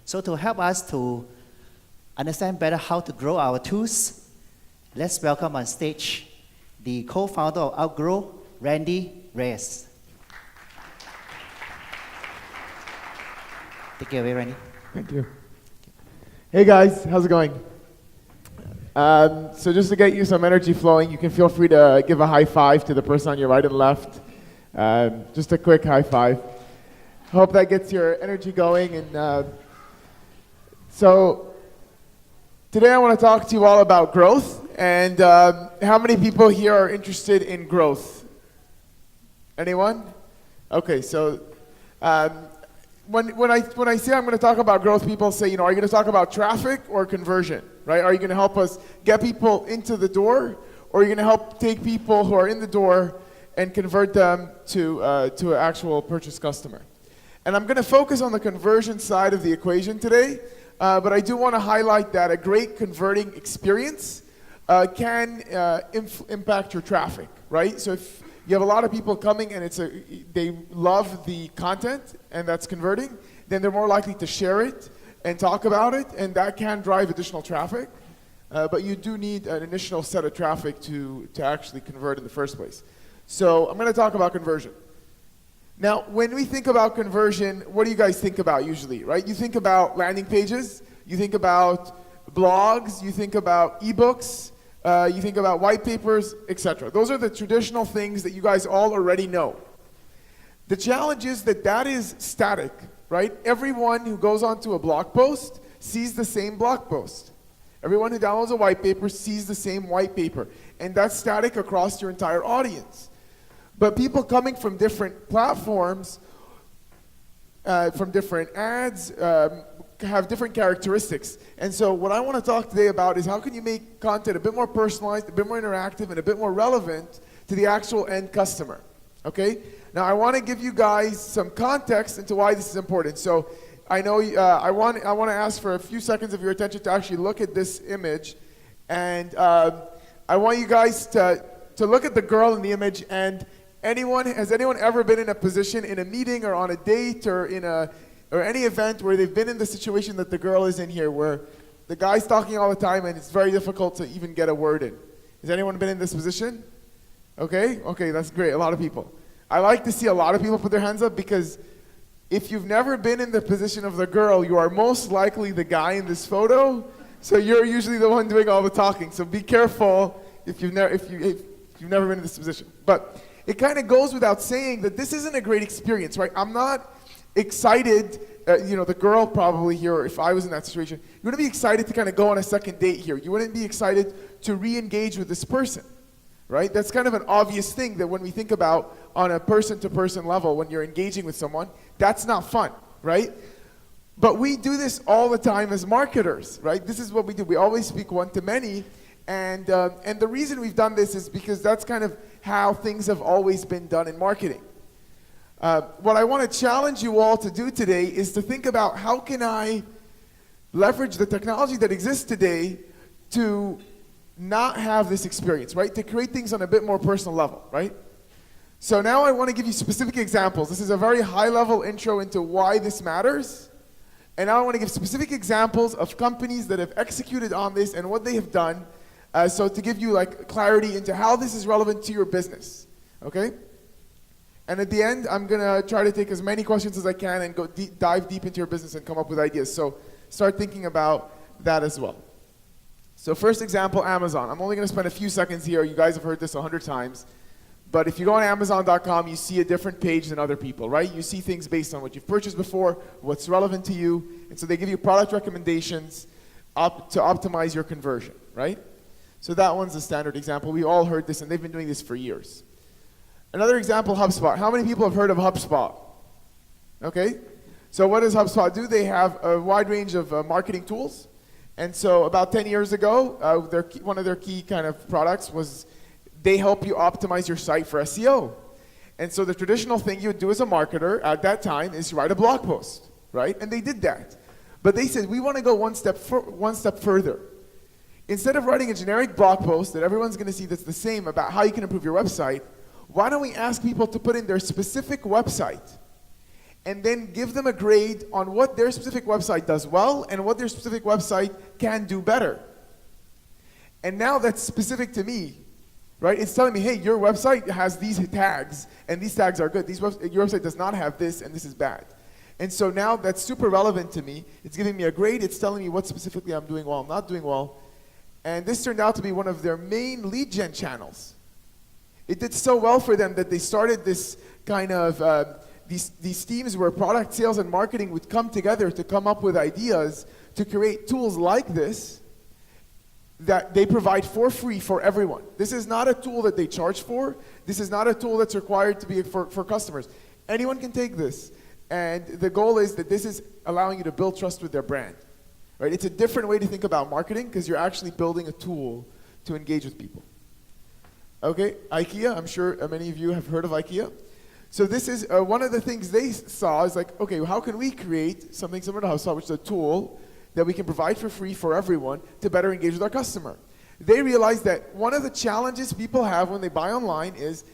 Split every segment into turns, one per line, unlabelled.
So to help us to understand better how to grow our tools, let's welcome on stage the co-founder of Outgrow, Rayess. Take it away, Randy.
Thank you. Hey guys, how's it going? So just to get you some energy flowing, you can feel free to give a high five to the person on your right and left. Just a quick high five. Hope that gets your energy going. And so today I want to talk to you all about growth. And how many people here are interested in growth? Anyone? Okay, so when I say I'm going to talk about growth, people say, are you going to talk about traffic or conversion, right? Are you going to help us get people into the door, or are you going to help take people who are in the door and convert them to an actual purchase customer? And I'm going to focus on the conversion side of the equation today, but I do want to highlight that a great converting experience can impact your traffic, right? So if you have a lot of people coming and they love the content and that's converting, then they're more likely to share it and talk about it, and that can drive additional traffic. But you do need an initial set of traffic to actually convert in the first place. So I'm going to talk about conversion. Now, when we think about conversion, what do you guys think about usually, right? You think about landing pages, you think about blogs, you think about ebooks, you think about white papers, etc. Those are the traditional things that you guys all already know. The challenge is that is static, right? Everyone who goes onto a blog post sees the same blog post. Everyone who downloads a white paper sees the same white paper. And that's static across your entire audience. But people coming from different platforms, from different ads, have different characteristics. And so what I want to talk today about is how can you make content a bit more personalized, a bit more interactive, and a bit more relevant to the actual end customer, okay? Now I want to give you guys some context into why this is important. So I know I want to ask for a few seconds of your attention to actually look at this image, and I want you guys to look at the girl in the image. And has anyone ever been in a position in a meeting or on a date or or any event where they've been in the situation that the girl is in here, where the guy's talking all the time and it's very difficult to even get a word in? Has anyone been in this position? Okay, that's great, a lot of people. I like to see a lot of people put their hands up, because if you've never been in the position of the girl, you are most likely the guy in this photo, so you're usually the one doing all the talking. So be careful if you've never been in this position. But it kind of goes without saying that this isn't a great experience, right? I'm not excited, the girl probably here, if I was in that situation, you wouldn't be excited to kind of go on a second date here. You wouldn't be excited to re-engage with this person, right? That's kind of an obvious thing that when we think about on a person-to-person level, when you're engaging with someone, that's not fun, right? But we do this all the time as marketers, right? This is what we do. We always speak one-to-many, and the reason we've done this is because that's kind of how things have always been done in marketing. What I want to challenge you all to do today is to think about how can I leverage the technology that exists today to not have this experience, right? To create things on a bit more personal level, right? So now I want to give you specific examples. This is a very high-level intro into why this matters. And now I want to give specific examples of companies that have executed on this and what they have done, so to give you like clarity into how this is relevant to your business, okay? And at the end, I'm going to try to take as many questions as I can and go dive deep into your business and come up with ideas. So start thinking about that as well. So first example, Amazon. I'm only going to spend a few seconds here. You guys have heard this 100 times. But if you go on Amazon.com, you see a different page than other people, right? You see things based on what you've purchased before, what's relevant to you. And so they give you product recommendations to optimize your conversion, right? So that one's a standard example. We all heard this, and they've been doing this for years. Another example, HubSpot. How many people have heard of HubSpot? Okay. So what does HubSpot do? They have a wide range of marketing tools. And so about 10 years ago, one of their key kind of products was they help you optimize your site for SEO. And so the traditional thing you would do as a marketer at that time is write a blog post, right? And they did that. But they said, we want to go one step further. Instead of writing a generic blog post that everyone's going to see that's the same about how you can improve your website, why don't we ask people to put in their specific website and then give them a grade on what their specific website does well and what their specific website can do better. And now that's specific to me, right? It's telling me, hey, your website has these tags, and these tags are good. Your website does not have this, and this is bad. And so now that's super relevant to me. It's giving me a grade. It's telling me what specifically I'm doing well, I'm not doing well. And this turned out to be one of their main lead gen channels. It did so well for them that they started this kind of, these teams where product sales and marketing would come together to come up with ideas to create tools like this that they provide for free for everyone. This is not a tool that they charge for. This is not a tool that's required to be for customers. Anyone can take this. And the goal is that this is allowing you to build trust with their brand. Right? It's a different way to think about marketing because you're actually building a tool to engage with people. Okay, IKEA, I'm sure many of you have heard of IKEA. So this is one of the things they saw is like, okay, how can we create something similar to HubSpot, which is a tool that we can provide for free for everyone to better engage with our customer. They realized that one of the challenges people have when they buy online is,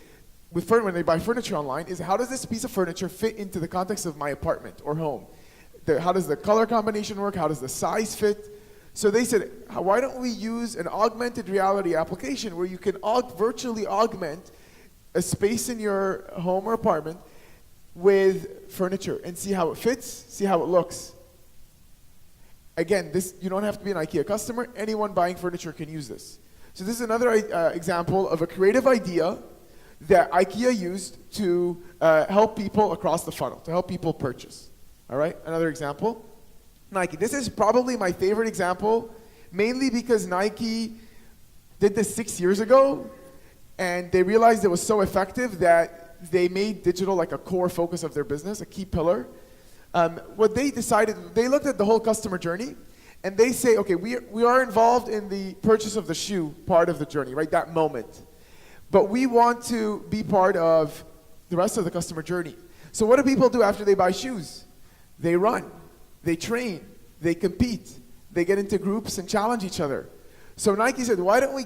when they buy furniture online, is how does this piece of furniture fit into the context of my apartment or home? How does the color combination work? How does the size fit? So they said, why don't we use an augmented reality application where you can virtually augment a space in your home or apartment with furniture and see how it fits, see how it looks. Again, you don't have to be an IKEA customer. Anyone buying furniture can use this. So this is another example of a creative idea that IKEA used to help people across the funnel, to help people purchase. All right, another example. Nike. This is probably my favorite example, mainly because Nike did this 6 years ago, and they realized it was so effective that they made digital like a core focus of their business, a key pillar. What they decided, they looked at the whole customer journey, and they say, okay, we are involved in the purchase of the shoe part of the journey, right, that moment. But we want to be part of the rest of the customer journey. So what do people do after they buy shoes? They run, they train, they compete, they get into groups and challenge each other. So Nike said, why don't we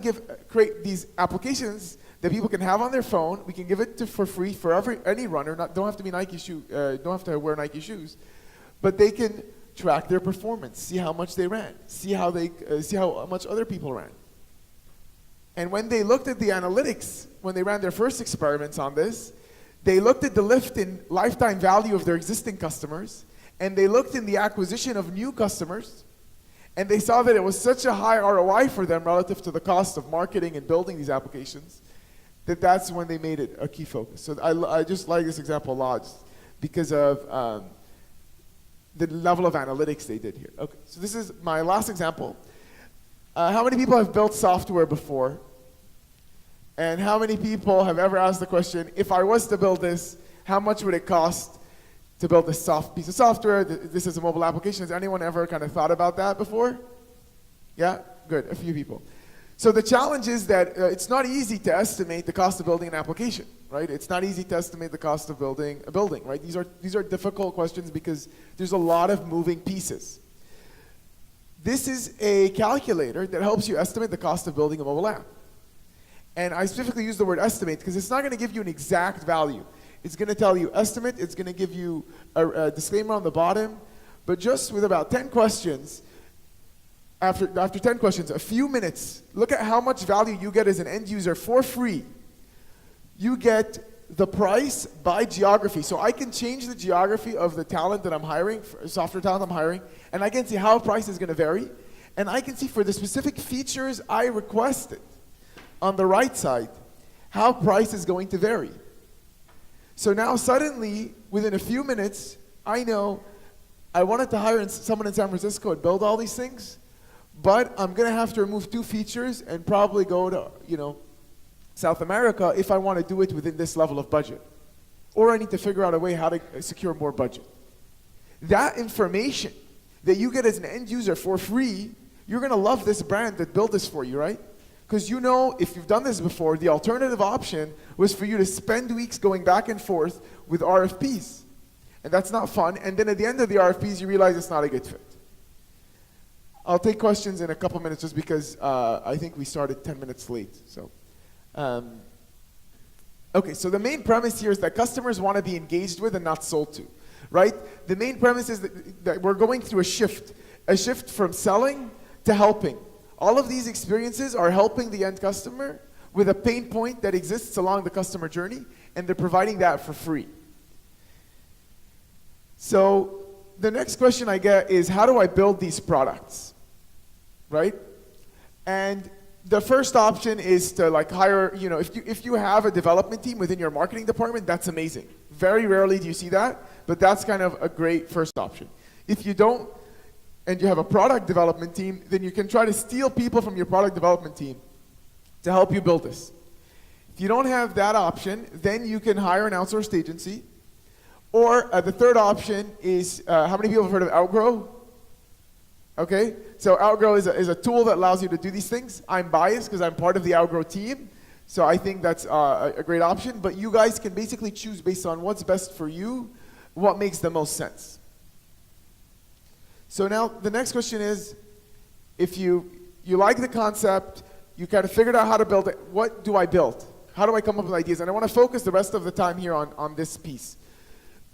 create these applications that people can have on their phone. We can give it for free for any runner. Don't have to be Nike don't have to wear Nike shoes, but they can track their performance, see how much they ran, see how much other people ran. And when they looked at the analytics, when they ran their first experiments on this, they looked at the lift in lifetime value of their existing customers, and they looked in the acquisition of new customers, and they saw that it was such a high ROI for them relative to the cost of marketing and building these applications, that's when they made it a key focus. So I just like this example a lot because of the level of analytics they did here. Okay, so this is my last example. How many people have built software before? And how many people have ever asked the question, if I was to build this, how much would it cost to build this piece of software? This is a mobile application. Has anyone ever kind of thought about that before? Yeah? Good, a few people. So the challenge is that it's not easy to estimate the cost of building an application, right? It's not easy to estimate the cost of building a building, right? These are difficult questions because there's a lot of moving pieces. This is a calculator that helps you estimate the cost of building a mobile app. And I specifically use the word estimate because it's not going to give you an exact value. It's going to tell you estimate, it's going to give you a disclaimer on the bottom, but just with about 10 questions, after 10 questions, a few minutes, look at how much value you get as an end user for free. You get the price by geography. So I can change the geography of the talent that I'm hiring, software talent I'm hiring, and I can see how price is going to vary. And I can see for the specific features I requested on the right side, how price is going to vary. So now suddenly, within a few minutes, I know I wanted to hire someone in San Francisco and build all these things, but I'm going to have to remove 2 features and probably go to, South America if I want to do it within this level of budget. Or I need to figure out a way how to secure more budget. That information that you get as an end user for free, you're going to love this brand that built this for you, right? Because if you've done this before, the alternative option was for you to spend weeks going back and forth with RFPs. And that's not fun. And then at the end of the RFPs, you realize it's not a good fit. I'll take questions in a couple minutes just because I think we started 10 minutes late. So, okay, so the main premise here is that customers want to be engaged with and not sold to. right? The main premise is that we're going through a shift from selling to helping. All of these experiences are helping the end customer with a pain point that exists along the customer journey, and they're providing that for free. So the next question I get is, how do I build these products, right? And the first option is to like hire, if you have a development team within your marketing department, that's amazing. Very rarely do you see that, but that's kind of a great first option. If you don't, and you have a product development team, then you can try to steal people from your product development team to help you build this. If you don't have that option, then you can hire an outsourced agency. Or the third option is, how many people have heard of Outgrow? Okay, so Outgrow is a tool that allows you to do these things. I'm biased because I'm part of the Outgrow team, so I think that's a great option. But you guys can basically choose based on what's best for you, what makes the most sense. So now the next question is, if you like the concept, you kind of figured out how to build it, what do I build? How do I come up with ideas? And I want to focus the rest of the time here on this piece.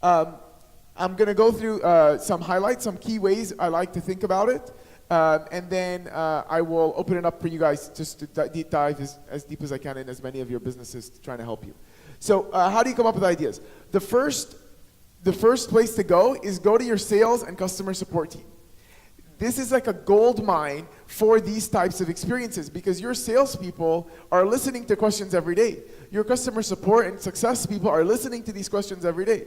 I'm going to go through some highlights, some key ways I like to think about it, and then I will open it up for you guys just to deep dive as deep as I can in as many of your businesses trying to help you. So how do you come up with ideas? The first place to go is go to your sales and customer support team. This is like a gold mine for these types of experiences because your salespeople are listening to questions every day. Your customer support and success people are listening to these questions every day.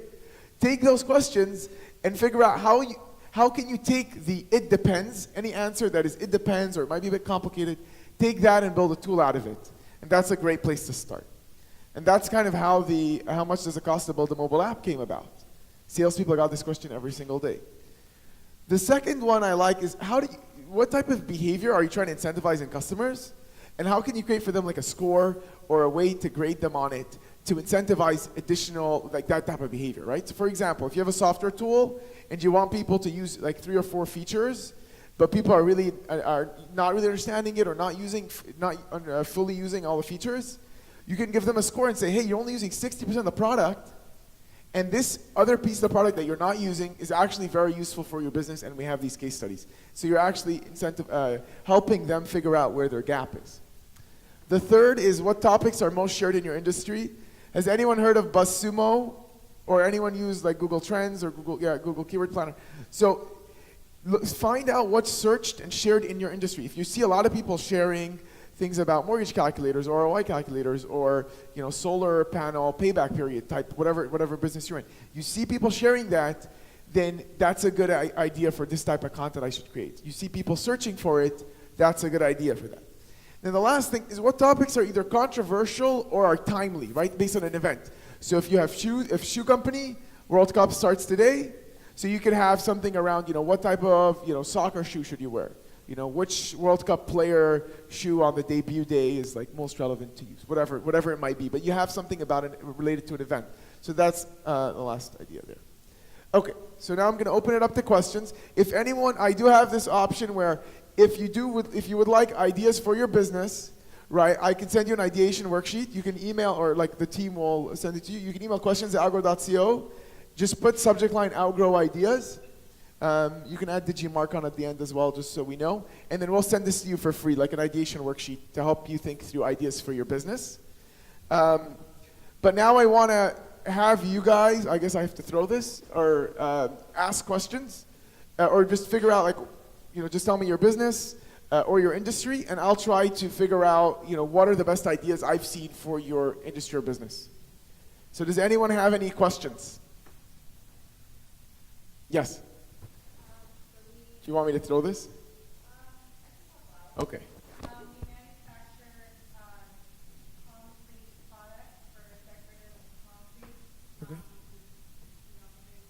Take those questions and figure out how can you take the it depends, any answer that is it depends or it might be a bit complicated, take that and build a tool out of it. And that's a great place to start. And that's kind of how much does it cost to build a mobile app came about. Salespeople got this question every single day. The second one I like is what type of behavior are you trying to incentivize in customers? And how can you create for them like a score or a way to grade them on it to incentivize additional, like that type of behavior, right? So for example, if you have a software tool and you want people to use like 3 or 4 features, but people are not really understanding it or not fully using all the features, you can give them a score and say, hey, you're only using 60% of the product, and this other piece of the product that you're not using is actually very useful for your business, and we have these case studies. So you're actually helping them figure out where their gap is. The third is what topics are most shared in your industry. Has anyone heard of BuzzSumo? Or anyone use like Google Trends or Google Keyword Planner? So find out what's searched and shared in your industry. If you see a lot of people sharing things about mortgage calculators or ROI calculators or solar panel payback period type, whatever business you're in. You see people sharing that, then that's a good idea for this type of content I should create. You see people searching for it, that's a good idea for that. Then the last thing is what topics are either controversial or are timely, right, based on an event. So if you have shoe company, World Cup starts today, so you can have something around, what type of, soccer shoe should you wear? Which World Cup player shoe on the debut day is like most relevant to use, whatever it might be. But you have something about it related to an event. So that's the last idea there. Okay, so now I'm going to open it up to questions. If anyone, I do have this option where if you would like ideas for your business, right, I can send you an ideation worksheet. You can email, or like the team will send it to you. You can email questions@outgrow.co. Just put subject line Outgrow ideas. You can add Digimark on at the end as well, just so we know. And then we'll send this to you for free, like an ideation worksheet to help you think through ideas for your business. But now I want to have you guys, I guess I have to throw this, or ask questions, or just figure out, like, just tell me your business or your industry, and I'll try to figure out, what are the best ideas I've seen for your industry or business. So does anyone have any questions? Yes? Do you want me to throw this? Okay.
We manufacture concrete products for decorative concrete.
Okay.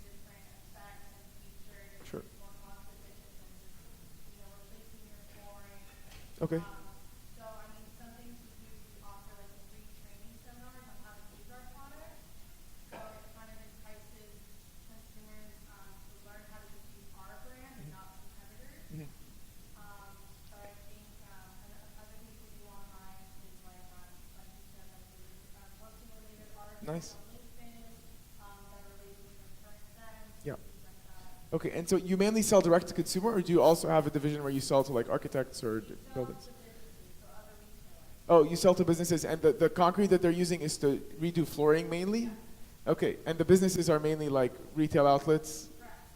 Different effects and features.
Sure.
More cost efficient than replacing your flooring.
Okay.
So, some things we do offer like free training seminars on how to use our products. So it kind of entices consumers to learn how to just use our brand and not competitors.
Mhm.
So I think other things we do online is like you said, work simulator articles
Nice.
on LinkedIn that relate to different current events.
Yeah. Okay, and so you mainly sell direct to consumer, or do you also have a division where you sell to like architects or buildings? Oh, you sell to businesses, and the concrete that they're using is to redo flooring mainly? Okay, and the businesses are mainly like retail outlets?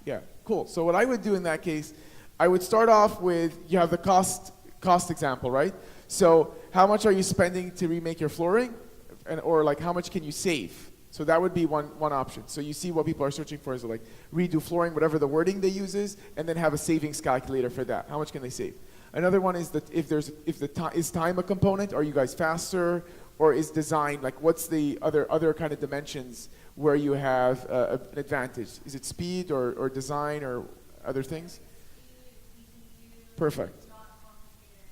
Yeah, cool. So what I would do in that case, I would start off with, you have the cost example, right? So how much are you spending to remake your flooring? Or like how much can you save? So that would be one option. So you see what people are searching for is like redo flooring, whatever the wording they use is, and then have a savings calculator for that. How much can they save? Another one is that is time a component? Are you guys faster? Or is design, like what's the other kind of dimensions where you have an advantage? Is it speed or design or other things? Perfect.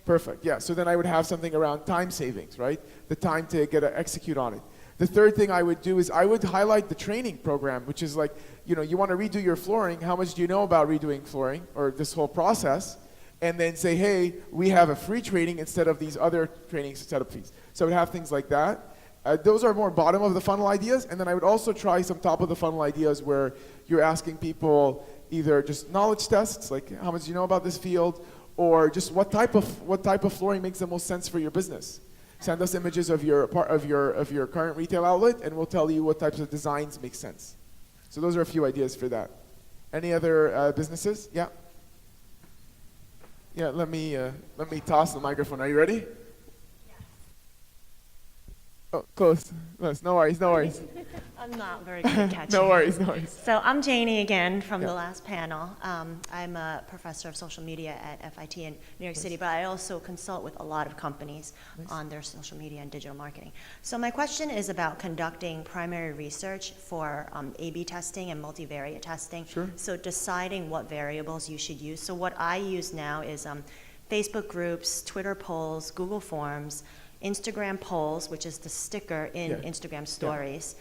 Perfect, yeah. So then I would have something around time savings, right? The time to execute on it. The third thing I would do is I would highlight the training program, which is like, you want to redo your flooring. How much do you know about redoing flooring or this whole process? And then say, hey, we have a free training instead of these other training setup fees. So I would have things like that. Those are more bottom of the funnel ideas. And then I would also try some top of the funnel ideas where you're asking people either just knowledge tests, like how much do you know about this field, or just what type of flooring makes the most sense for your business. Send us images of your current retail outlet, and we'll tell you what types of designs make sense. So those are a few ideas for that. Any other businesses? Yeah. Yeah. Let me toss the microphone. Are you ready? Oh, close. No worries.
I'm not very good at catching.
No worries.
So I'm Janie again from the last panel. I'm a professor of social media at FIT in New York City, but I also consult with a lot of companies on their social media and digital marketing. So my question is about conducting primary research for A/B testing and multivariate testing.
Sure.
So deciding what variables you should use. So what I use now is Facebook groups, Twitter polls, Google Forms, Instagram polls, which is the sticker in Instagram stories.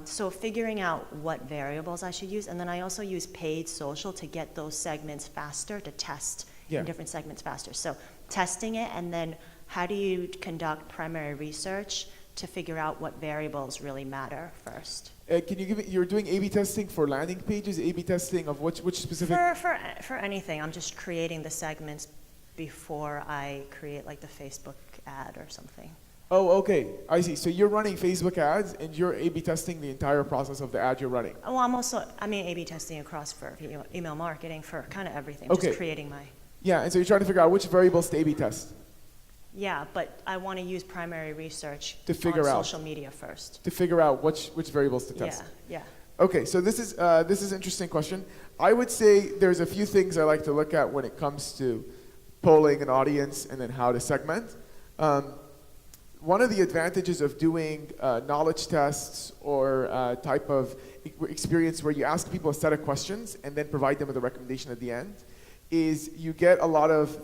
So figuring out what variables I should use, and then I also use paid social to get those segments faster, to test in different segments faster. So testing it, and then how do you conduct primary research to figure out what variables really matter first?
Can you give me, you're doing A/B testing for landing pages, A/B testing of which specific?
For anything, I'm just creating the segments before I create like the Facebook ad or something.
Oh, okay. I see. So you're running Facebook ads and you're A/B testing the entire process of the ad you're running.
Oh, I'm A/B testing across for email marketing, for kind of everything.
Okay.
Just creating my.
Yeah, and so you're trying to figure out which variables to A/B test.
Yeah, but I want to use primary research
to figure
on
out
social media first.
To figure out which variables to test.
Yeah.
Okay, so this is an interesting question. I would say there's a few things I like to look at when it comes to polling an audience and then how to segment. One of the advantages of doing knowledge tests or type of experience where you ask people a set of questions and then provide them with a recommendation at the end is you get a lot of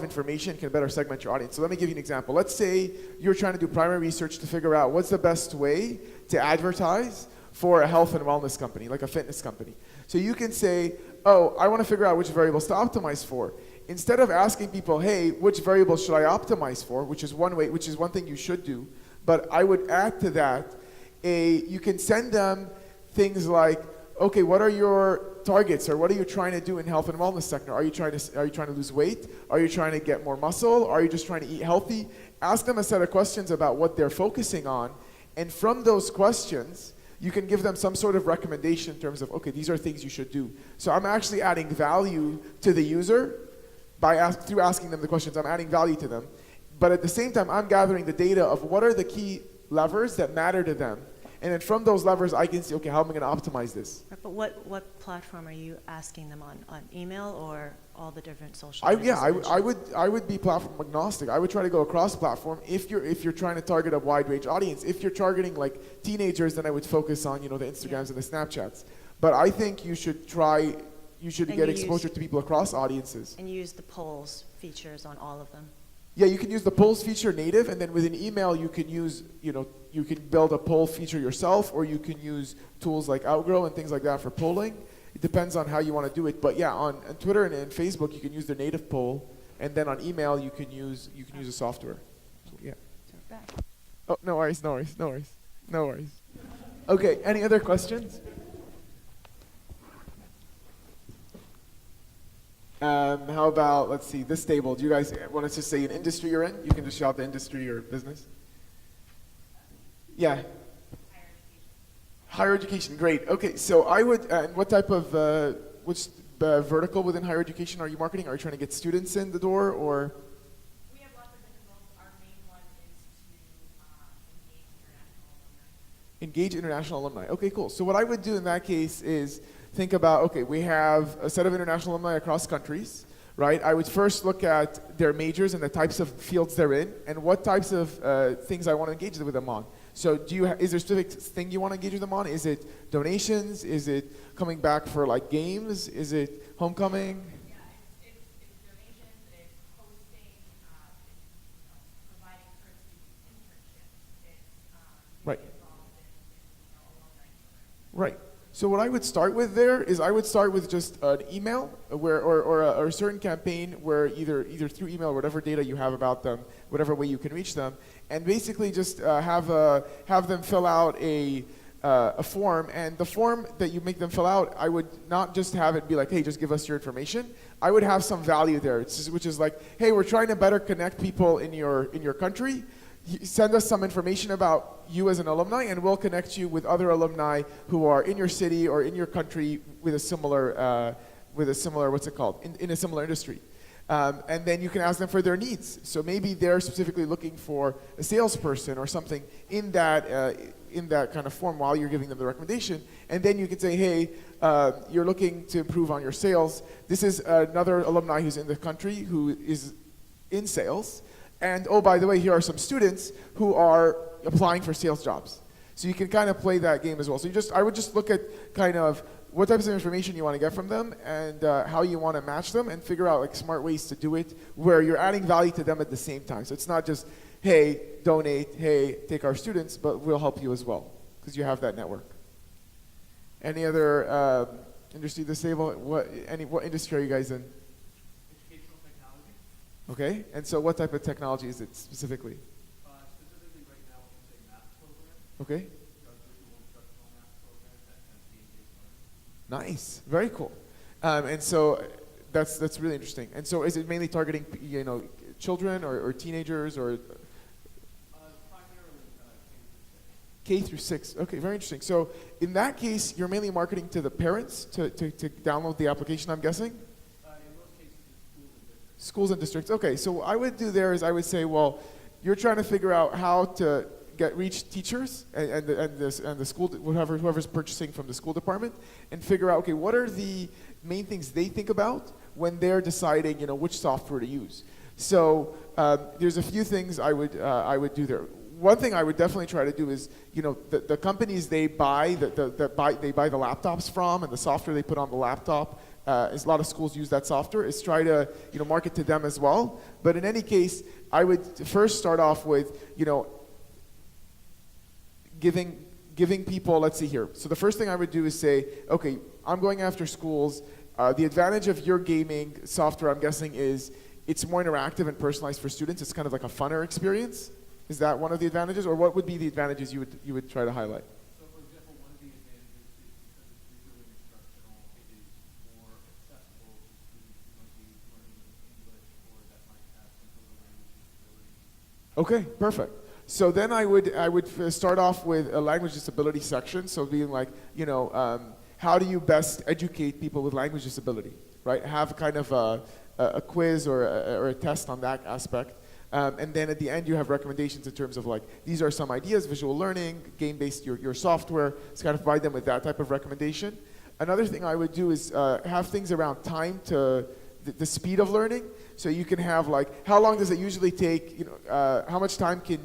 information, can better segment your audience. So let me give you an example. Let's say you're trying to do primary research to figure out what's the best way to advertise for a health and wellness company, like a fitness company. So you can say, oh, I want to figure out which variables to optimize for. Instead of asking people, hey, which variables should I optimize for, which is one thing you should do, but I would add to that, you can send them things like, okay, what are your targets, or what are you trying to do in health and wellness sector? Are you trying to lose weight? Are you trying to get more muscle? Are you just trying to eat healthy? Ask them a set of questions about what they're focusing on, and from those questions, you can give them some sort of recommendation in terms of, okay, these are things you should do. So I'm actually adding value to the user through asking them the questions. I'm adding value to them. But at the same time, I'm gathering the data of what are the key levers that matter to them. And then from those levers, I can see, okay, how am I going to optimize this?
But what platform are you asking them on? On email or all the different social?
I would be platform agnostic. I would try to go across platform if you're trying to target a wide range audience. If you're targeting like teenagers, then I would focus on the Instagrams and the Snapchats. But I think you should get exposure to people across audiences.
And use the polls features on all of them.
Yeah, you can use the polls feature native, and then with an email you can use, you can build a poll feature yourself, or you can use tools like Outgrow and things like that for polling. It depends on how you want to do it. But yeah, on Twitter and Facebook you can use the native poll, and then on email you can use a software. So, yeah. Oh, no worries. Okay, any other questions? How about, let's see, this table. Do you guys want us to say an industry you're in? You can just shout the industry or business. Yeah. Higher education, great. Okay, so I would, and what type of, which vertical within higher education are you marketing? Are you trying to get students in the door, or?
We have lots of different roles. Our main one is to engage international alumni.
Engage international alumni. Okay, cool. So what I would do in that case is think about, okay, we have a set of international alumni across countries, right? I would first look at their majors and the types of fields they're in, and what types of things I want to engage with them on. So is there a specific thing you want to engage with them on? Is it donations? Is it coming back for like games? Is it homecoming?
Yeah, it's donations, it's hosting, it's providing for student internships, it's
Right.
getting involved in alumni programs.
Right. So what I would start with there is I would start with just an email where, or a certain campaign where either through email or whatever data you have about them, whatever way you can reach them, and basically just have them fill out a form. And the form that you make them fill out, I would not just have it be like, hey, just give us your information. I would have some value there, which is like, hey, we're trying to better connect people in your country. Send us some information about you as an alumni, and we'll connect you with other alumni who are in your city or in your country with a similar, what's it called, in a similar industry. And then you can ask them for their needs. So maybe they're specifically looking for a salesperson or something in that kind of form while you're giving them the recommendation. And then you can say, hey, you're looking to improve on your sales. This is another alumni who's in the country who is in sales. And oh, by the way, here are some students who are applying for sales jobs. So you can kind of play that game as well. So I would just look at kind of what types of information you want to get from them and how you want to match them and figure out like smart ways to do it where you're adding value to them at the same time. So it's not just, hey, donate, hey, take our students, but we'll help you as well because you have that network. Any other industry this table? What industry are you guys in?
Educational technology.
Okay, and so what type of technology is it specifically?
Specifically right now, it's a math program.
Okay.
Visual instructional math program that has game-based learning.
Nice, very cool. And so that's really interesting. And so is it mainly targeting children or teenagers or
Primarily
K through 6? Okay, very interesting. So in that case, you're mainly marketing to the parents to download the application, I'm guessing?
in most cases, it's
Schools and districts. Okay, so what I would do there is I would say, well, you're trying to figure out how to reach teachers and the school, whoever's purchasing from the school department, and figure out, okay, what are the main things they think about when they're deciding, which software to use. So there's a few things I would do there. One thing I would definitely try to do is, the companies they buy the laptops from and the software they put on the laptop. A lot of schools use that software. Is try to market to them as well. But in any case, I would first start off with giving people. Let's see here. So the first thing I would do is say, okay, I'm going after schools. The advantage of your gaming software, I'm guessing, is it's more interactive and personalized for students. It's kind of like a funner experience. Is that one of the advantages, or what would be the advantages you would try to highlight?
So, for example, one of the advantages is because it's visually instructional, it is more accessible to students who might be learning English or that might have some sort of language disability.
Okay, perfect. So then I would start off with a language disability section. So being like, how do you best educate people with language disability, right? Have kind of a quiz or a test on that aspect. And then at the end, you have recommendations in terms of like, these are some ideas, visual learning, game-based, your software, to kind of provide them with that type of recommendation. Another thing I would do is have things around time to the speed of learning. So you can have like, how long does it usually take, how much time can,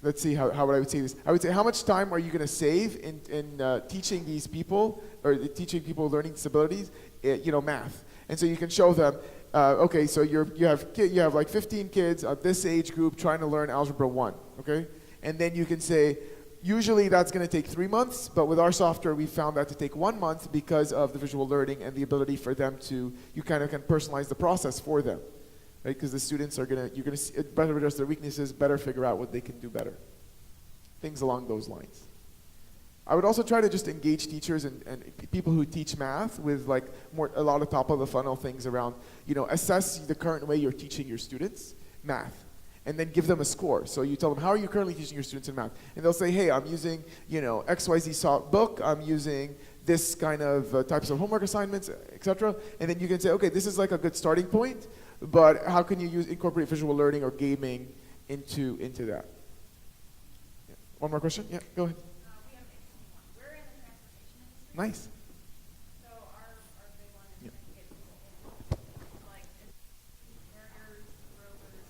let's see, how would I would say this? I would say, how much time are you going to save in teaching these people, or teaching people with learning disabilities, math? And so you can show them, okay, so you have like 15 kids at this age group trying to learn Algebra 1, okay? And then you can say, usually that's going to take 3 months, but with our software, we found that to take 1 month because of the visual learning and the ability for them to, you kind of can personalize the process for them, right? Because the students are you're going to better address their weaknesses, better figure out what they can do better. Things along those lines. I would also try to just engage teachers and people who teach math with like a lot of top of the funnel things around, assess the current way you're teaching your students math, and then give them a score. So you tell them, how are you currently teaching your students in math? And they'll say, hey, I'm using, XYZ book, I'm using this kind of types of homework assignments, etc. And then you can say, okay, this is like a good starting point, but how can you incorporate visual learning or gaming into that? Yeah. One more question? Yeah, go ahead.
We have a We're in the transportation industry.
Nice.
So our big one is
Yeah.
trying to get people in, like, carriers, brokers,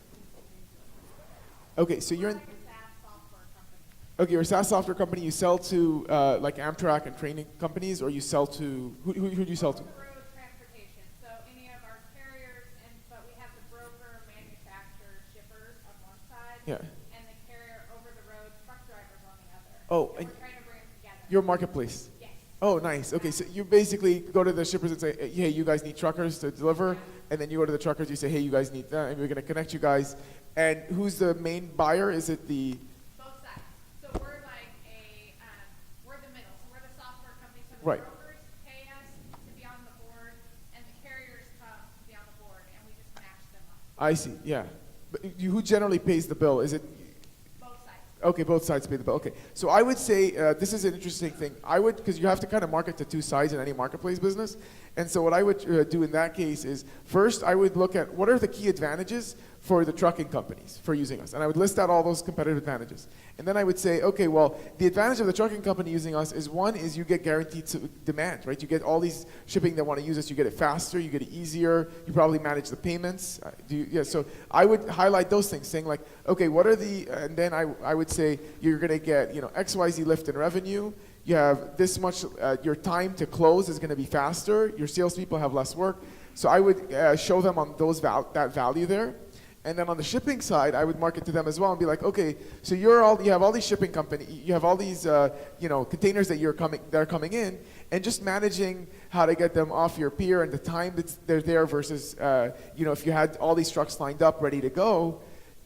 Okay, so you're in.
like a SaaS software company.
Okay, you're a SaaS software company. You sell to like Amtrak and training companies, or you sell to who do you sell to?
The road transportation. So any of our carriers, but we have the broker, manufacturer, shippers on one side,
Yeah.
and the carrier over the road truck drivers on the other.
Oh,
and
and
we're trying to bring them together.
your marketplace.
Yes.
Oh, nice. Okay, so you basically go to the shippers and say, hey, you guys need truckers to deliver, and then you go to the truckers, you say, hey, you guys need that, and we're going to connect you guys. And who's the main buyer? Is it the?
Both sides. So we're like we're the middle. So we're the software company. So the
Right.
brokers pay us to be on the board, and the carriers come to be on the board, and we just match them up.
I see. Yeah. But who generally pays the bill? Is it?
Both sides.
Okay, both sides pay the bill. Okay, so I would say this is an interesting thing. I would, because you have to kind of market to two sides in any marketplace business. And so what I would do in that case is, first I would look at what are the key advantages for the trucking companies for using us. And I would list out all those competitive advantages. And then I would say, okay, well, the advantage of the trucking company using us is one is you get guaranteed demand, right? You get all these shipping that want to use us. You get it faster, you get it easier. You probably manage the payments. So I would highlight those things, saying like, okay, what are the, and then I would say you're going to get, XYZ lift in revenue. You have this much, your time to close is going to be faster. Your salespeople have less work. So I would show them on that value there. And then on the shipping side, I would market to them as well and be like, okay, so you have all these shipping company, you have all these containers that are coming in, and just managing how to get them off your pier and the time that they're there versus if you had all these trucks lined up ready to go,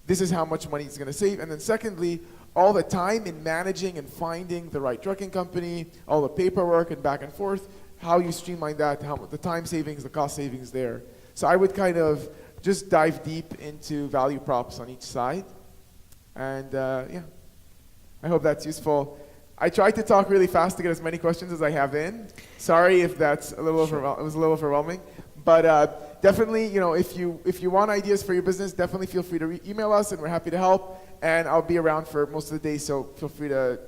this is how much money it's going to save. And then secondly, all the time in managing and finding the right trucking company, all the paperwork and back and forth, how you streamline that, how the time savings, the cost savings there. So I would kind of just dive deep into value props on each side. And I hope that's useful. I tried to talk really fast to get as many questions as I have in. Sorry if that's it was a little overwhelming. But definitely, if you want ideas for your business, definitely feel free to email us, and we're happy to help. And I'll be around for most of the day, so feel free to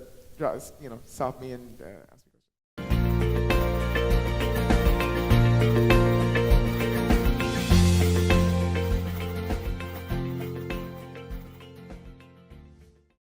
stop me and